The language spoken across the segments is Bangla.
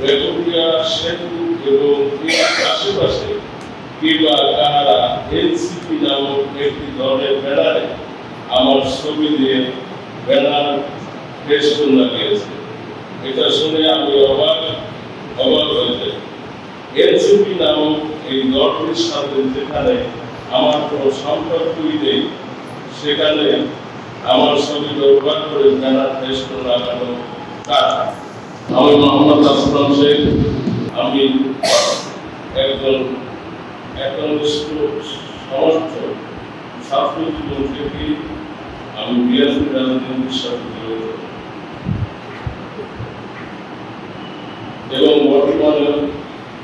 রেকর্ডিয়া সেতু এবং আশেপাশে কিংবা কাহারা এনসিপি নামক একটি দলের ব্যানারে আমার ছবি দিয়ে ব্যানার ফেস্টুন লাগিয়েছে। এটা শুনে আমি অবাক হয়ে যাই। এনসিপি নামক এই দলটির সাথে যেখানে আমার কোনো সম্পর্কই নেই, সেখানে আমার ছবি ব্যবহার করে ব্যানার ফেস্টুন লাগানো কাজ। আমি মোহাম্মদ আসলাম শেখ। আমি একজন একনিষ্ঠ সমর্থক। ছাত্র জীবন থেকে আমি বিএনপি রাজনীতির সাথে জড়িত এবং বর্তমানে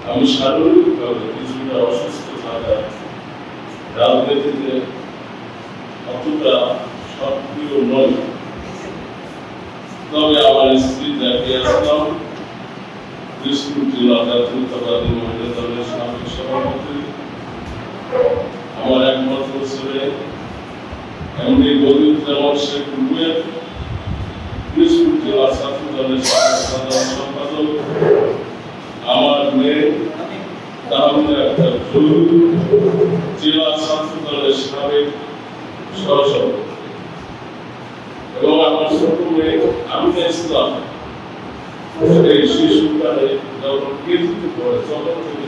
আমি শারীরিকভাবে কিছুটা অসুস্থ থাকায় রাজনীতিতে অতটা সক্রিয় নয়। তবে আমার স্ত্রী জাকিয়া আসলাম দিনাজপুর জেলা জাতীয়তাবাদী মহিলা দলের সাবেক সভাপতি, আমার একমাত্র ছেলে এমডি বদিউজ্জামান শেখ রুবেল দিনাজপুর জেলা ছাত্র দলের সাধারণ সম্পাদক, আমার মেয়ে তাহমিনা আক্তার জহুর জেলা ছাত্র দলের সাবেক সহসভাপতি এবং আমার ছোট মেয়ে আমিনা ইসলাম এই শিশুকালে যখন কেজিতে পড়ে তখন থেকে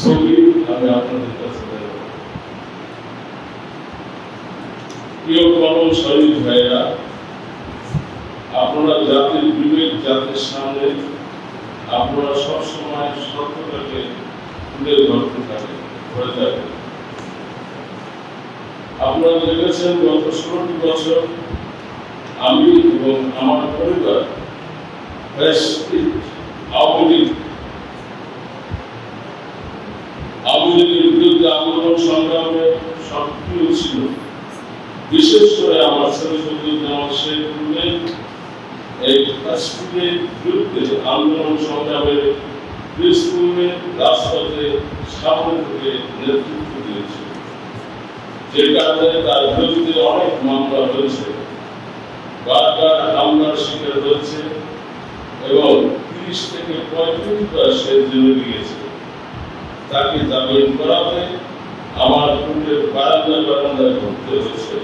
ছবি আমি আপনাদের কাছে দেব। প্রিয় কলম শহীদ ভাইরা, আপনারা জাতির বিবেক, জাতির সামনে আপনারা সবসময় সত্যটাকে তুলে ধরতে থাকেন, ধরে থাকেন। আপনারা দেখেছেন গত 16টি বছর আমি এবং আমার পরিবার আওয়ামী লীগের বিরুদ্ধে আন্দোলন সংগ্রামে সক্রিয় ছিল। বিশেষ করে আমার ছেলে বদিউজ্জামান শেখ রুবেল এই কাশ্মীরের বিরুদ্ধে আন্দোলন সংগ্রামের স্কুলে রাজপথে সামনে থেকে নেতৃত্ব দিয়েছে, যে কারণে তার বিরুদ্ধে অনেক মামলা হয়েছে, বারবার হামলার শিকার হয়েছে এবং 30 থেকে 35 বার সে জেলে গিয়েছে। তাকে জামিন করাতে আমার কোর্টের বারান্দায় ঘুরতে হয়েছে,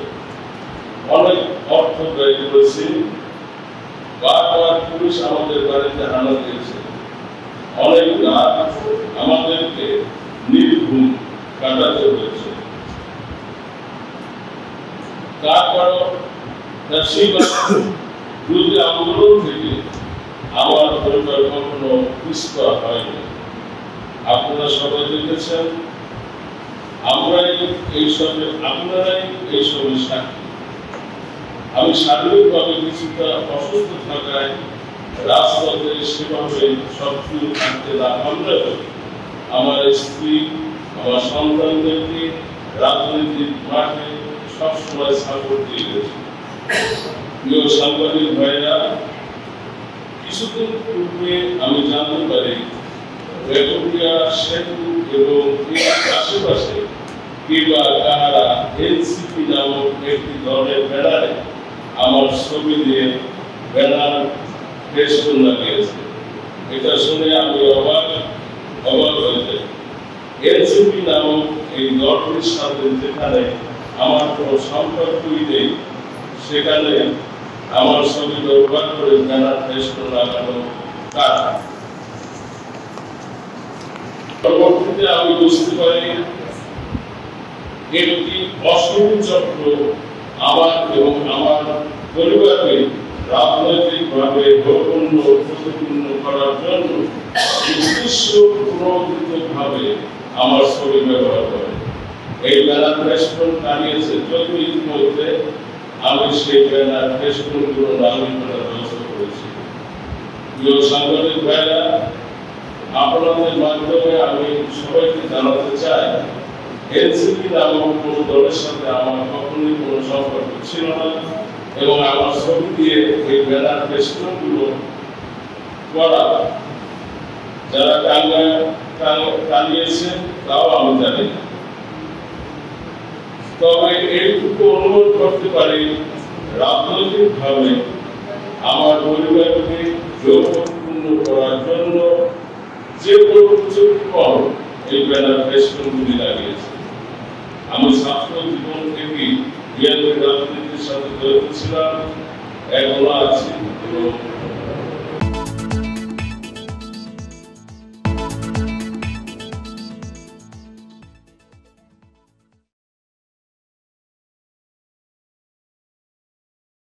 অনেক অর্থ ব্যয় করেছি, বারবার পুলিশ আমাদের বাড়িতে হানা দিয়েছে, অনেক রাত আমাদেরকে নির্ঘুম কাটাতে হয়েছে। তারপরও বিরোধী আন্দোলন থেকে আমার পরিবার কখনো পিছপা হয়নি। আপনারা সবাই দেখেছেন, আপনারাই এইসবের সাক্ষী। আমি শারীরিকভাবে কিছুটা অসুস্থ থাকায় রাজপথে সেভাবে সক্রিয় থাকতে না পারলেও আমার স্ত্রী, আমার সন্তানদেরকে রাজনৈতিক মাঠে সবসময় সাপোর্ট দিয়ে গেছে। প্রিয় সাংবাদিক ভাইরা, কিছুদিন পূর্বে আমি জানতে পারি রেকর্ডিয়া সেতু এবং আশেপাশে কিংবা কাহারা এনসিপি নামক একটি দলের ব্যানারে আমার ছবি দিয়ে ব্যানার ফেস্টুন লাগিয়েছে। এটা শুনে আমি অবাক হয়ে যাই। এনসিপি নামক এই দলটির সাথে যেখানে আমার কোনো সম্পর্কই নেই, সেখানে আমার ছবি ব্যবহার করে ব্যানার ফেস্টুন লাগানো কাজ। পরবর্তীতে আমি বুঝতে পারি একটি অশুভ চক্র আমার এবং আমার পরিবারকে রাজনৈতিকভাবে প্রতিপূর্ণ করার জন্য উদ্দেশ্যপ্রণোদিতভাবে আমার ছবি ব্যবহার করে এই ব্যানার ফেস্টুন টানিয়েছে। যদিও ইতিমধ্যে আমি সেই ব্যানার ফেস্টুনগুলো নামিয়ে ফেলার ব্যবস্থা করেছি। প্রিয় সাংবাদিক ভাইরা, আপনাদের মাধ্যমে আমি সবাইকে জানাতে চাই, এনসিপি নামক কোন দলের সাথে আমার কখনোই কোনো সম্পর্ক ছিল না এবং আমার ছবি দিয়ে এই ব্যানার ফেস্টুনগুলো করা যারা টানিয়েছে তাও আমি জানি না। তবে এইটুকু অনুরোধ করতে পারি, রাজনৈতিকভাবে আমার পরিবারকে যৌবনপূর্ণ করার জন্য যে কোনো কিছু কর এই ব্যানার ফেস্টুনগুলি লাগিয়েছে। আমি ছাত্র জীবন থেকে বিএনপি রাজনীতির সাথে জড়িত ছিলাম, এখনো আছি এবং